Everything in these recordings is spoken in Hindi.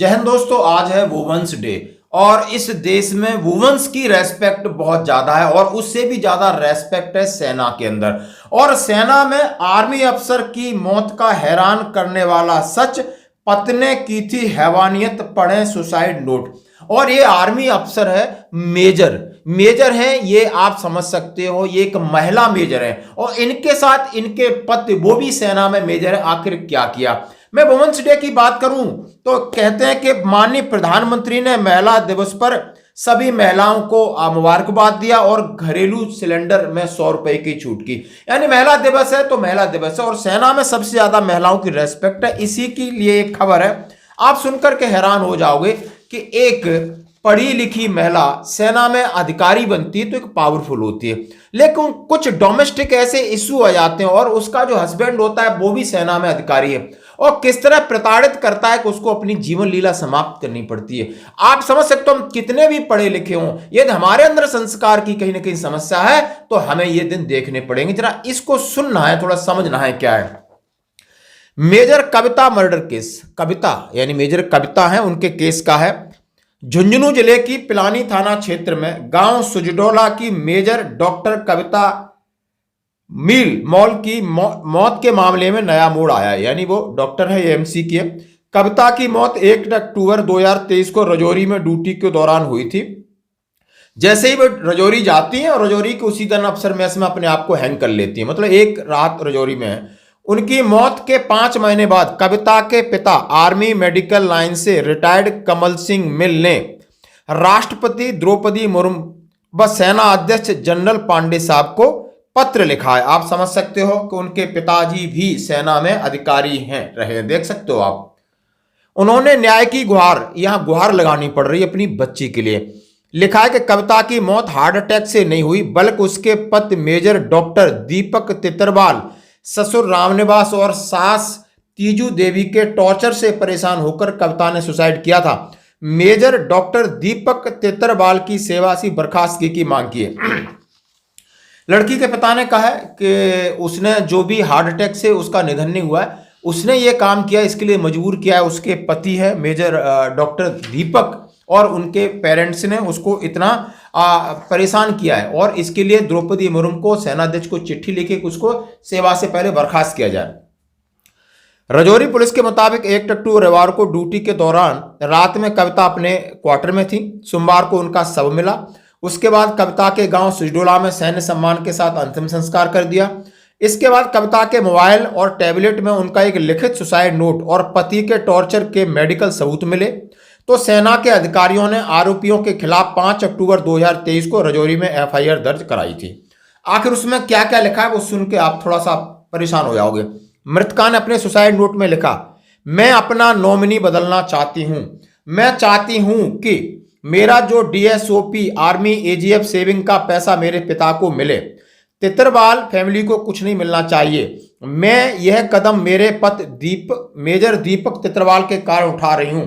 जय हिंद दोस्तों, आज है वुमेन्स डे और इस देश में वुमेन्स की रेस्पेक्ट बहुत ज्यादा है और उससे भी ज्यादा रेस्पेक्ट है सेना के अंदर। और सेना में आर्मी अफसर की मौत का हैरान करने वाला सच, पत्नी की थी हैवानियत, पढ़े सुसाइड नोट। और ये आर्मी अफसर है, मेजर है, ये आप समझ सकते हो, ये एक महिला मेजर है और इनके साथ इनके पति वो भी सेना में मेजर है। आखिर क्या किया? मैं वुमेन्स डे की बात करूं तो कहते हैं कि माननीय प्रधानमंत्री ने महिला दिवस पर सभी महिलाओं को मुबारकबाद दिया और घरेलू सिलेंडर में 100 रुपए की छूट की। यानी महिला दिवस है तो महिला दिवस है और सेना में सबसे ज्यादा महिलाओं की रेस्पेक्ट है। इसी के लिए एक खबर है, आप सुनकर के हैरान हो जाओगे कि एक पढ़ी लिखी महिला सेना में अधिकारी बनती है तो एक पावरफुल होती है, लेकिन कुछ डोमेस्टिक ऐसे इश्यू आ जाते हैं और उसका जो हस्बैंड होता है वो भी सेना में अधिकारी है और किस तरह प्रताड़ित करता है कि उसको अपनी जीवन लीला समाप्त करनी पड़ती है। आप समझ सकते हो, हम कितने भी पढ़े लिखे हों, यदि हमारे अंदर संस्कार की कहीं ना कहीं समस्या है तो हमें ये दिन देखने पड़ेंगे। जरा इसको सुनना है, थोड़ा समझना है क्या है। मेजर कविता मर्डर केस, कविता यानी मेजर कविता है, उनके केस का है। झुंझुनू जिले की पिलानी थाना क्षेत्र में गांव सुजडोला की मेजर डॉक्टर कविता मील मॉल की मौत के मामले में नया मोड़ आया है। यानी वो डॉक्टर है, एएमसी की है। कविता की मौत 1 अक्टूबर 2023 को रजौरी में ड्यूटी के दौरान हुई थी। जैसे ही वो रजौरी जाती हैं और रजौरी के उसी दिन अफसर मैस में अपने आप को हैंग कर लेती है, मतलब एक रात रजौरी में है। उनकी मौत के 5 महीने बाद कविता के पिता आर्मी मेडिकल लाइन से रिटायर्ड कमल सिंह मिल ने राष्ट्रपति द्रौपदी मुर्मू व सेना अध्यक्ष जनरल पांडे साहब को पत्र लिखा है। आप समझ सकते हो कि उनके पिताजी भी सेना में अधिकारी हैं रहे, देख सकते हो आप। उन्होंने न्याय की गुहार, यहां गुहार लगानी पड़ रही है अपनी बच्ची के लिए। लिखा है कि कविता की मौत हार्ट अटैक से नहीं हुई बल्कि उसके पति मेजर डॉक्टर दीपक तितरवाल ससुर रामनिवास और सास तीजू देवी के टॉर्चर से परेशान होकर कविता ने सुसाइड किया था। मेजर डॉक्टर दीपक तितरवाल की सेवा से बर्खास्तगी की मांग की है। लड़की के पिता ने कहा है कि उसने जो भी हार्ट अटैक से उसका निधन नहीं हुआ है, उसने ये काम किया, इसके लिए मजबूर किया है उसके पति है मेजर डॉक्टर दीपक, और उनके पेरेंट्स ने उसको इतना परेशान किया है और इसके लिए द्रौपदी मुर्मू को सेनाध्यक्ष को चिट्ठी लिखी कि उसको सेवा से पहले बर्खास्त किया जाए। रजौरी पुलिस के मुताबिक 1 अक्टूबर रविवार को ड्यूटी के दौरान रात में कविता अपने क्वार्टर में थी। सोमवार को उनका शव मिला। उसके बाद कविता के गांव सुजडोला में सैन्य सम्मान के साथ अंतिम संस्कार कर दिया। इसके बाद कविता के मोबाइल और टैबलेट में उनका एक लिखित सुसाइड नोट और पति के टॉर्चर के मेडिकल सबूत मिले। तो सेना के अधिकारियों ने आरोपियों के खिलाफ 5 अक्टूबर 2023 को रजौरी में एफआईआर दर्ज कराई थी। आखिर उसमें क्या क्या लिखा है वो सुन के आप थोड़ा सा परेशान हो जाओगे। मृतका ने अपने सुसाइड नोट में लिखा, मैं अपना नॉमिनी बदलना चाहती हूं। मैं चाहती हूं कि मेरा जो डीएसओपी आर्मी एजीएफ सेविंग का पैसा मेरे पिता को मिले। तितरवाल फैमिली को कुछ नहीं मिलना चाहिए। मैं यह कदम मेरे पति मेजर दीपक तितरवाल के कारण उठा रही हूं।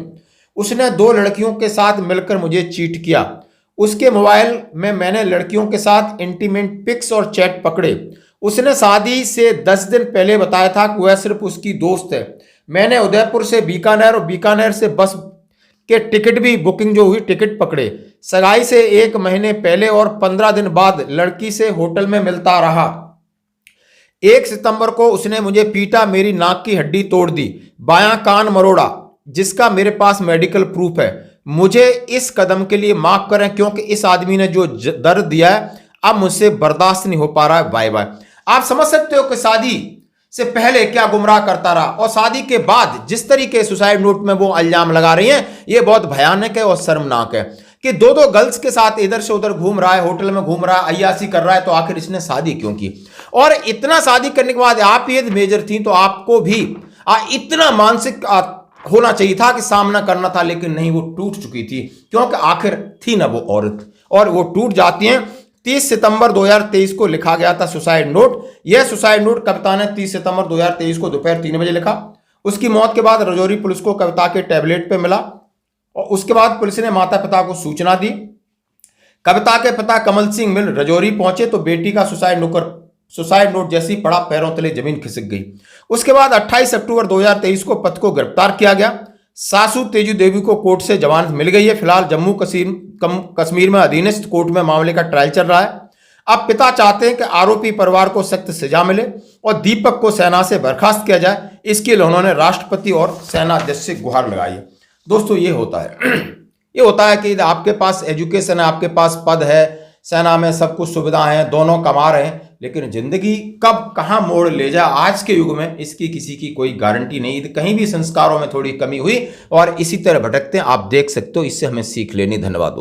उसने 2 लड़कियों के साथ मिलकर मुझे चीट किया। उसके मोबाइल में मैंने लड़कियों के साथ इंटीमेट पिक्स और चैट पकड़े। उसने शादी से 10 दिन पहले बताया था कि वह सिर्फ उसकी दोस्त है। मैंने उदयपुर से बीकानेर और बीकानेर से बस के टिकट भी बुकिंग जो हुई, टिकट पकड़े। सगाई से 1 महीने पहले और 15 दिन बाद लड़की से होटल में मिलता रहा। 1 सितंबर को उसने मुझे पीटा, मेरी नाक की हड्डी तोड़ दी, बायां कान मरोड़ा, जिसका मेरे पास मेडिकल प्रूफ है। मुझे इस कदम के लिए माफ करें क्योंकि इस आदमी ने जो दर्द दिया है अब मुझसे बर्दाश्त नहीं हो पा रहा है। Bye bye. आप समझ सकते हो कि शादी से पहले क्या गुमराह करता रहा और शादी के बाद जिस तरीके सुसाइड नोट में वो इल्जाम लगा रही हैं, ये बहुत भयानक है और शर्मनाक है कि 2 गर्ल्स के साथ इधर से उधर घूम रहा है, होटल में घूम रहा है, अय्यासी कर रहा है। तो आखिर इसने शादी क्यों की? और इतना शादी करने के बाद आप ये मेजर थी तो आपको भी इतना मानसिक होना चाहिए था कि सामना करना था, लेकिन नहीं, वो टूट चुकी थी क्योंकि आखिर थी ना वो औरत, और वो टूट जाती हैं। 30 सितंबर 2023 को लिखा गया था सुसाइड नोट। यह सुसाइड नोट कविता ने 30 सितंबर 2023 को दोपहर 3 बजे लिखा। उसकी मौत के बाद रजौरी पुलिस को कविता के टैबलेट पे मिला और उसके बाद पुलिस ने माता पिता को सूचना दी। कविता के पिता कमल सिंह मिल रजौरी पहुंचे तो बेटी का सुसाइड नोट जैसे ही पड़ा पैरों तले जमीन खिसक गई। उसके बाद 28 अक्टूबर 2023 को पति को गिरफ्तार किया गया। सासू तेजू देवी को कोर्ट से जमानत मिल गई है। फिलहाल जम्मू कश्मीर में अधीनस्थ कोर्ट में मामले का ट्रायल चल रहा है। अब पिता चाहते हैं कि आरोपी परिवार को सख्त सजा मिले और दीपक को सेना से बर्खास्त किया जाए। इसके लिए उन्होंने राष्ट्रपति और सेना अध्यक्ष से गुहार लगाई है। दोस्तों ये होता है ये होता है कि आपके पास एजुकेशन है, आपके पास पद है, सेना में सब कुछ सुविधाएं हैं, दोनों कमा रहे हैं, लेकिन जिंदगी कब कहां मोड़ ले जाए आज के युग में इसकी किसी की कोई गारंटी नहीं। कहीं भी संस्कारों में थोड़ी कमी हुई और इसी तरह भटकते हैं। आप देख सकते हो, इससे हमें सीख लेनी। धन्यवाद दोस्तों।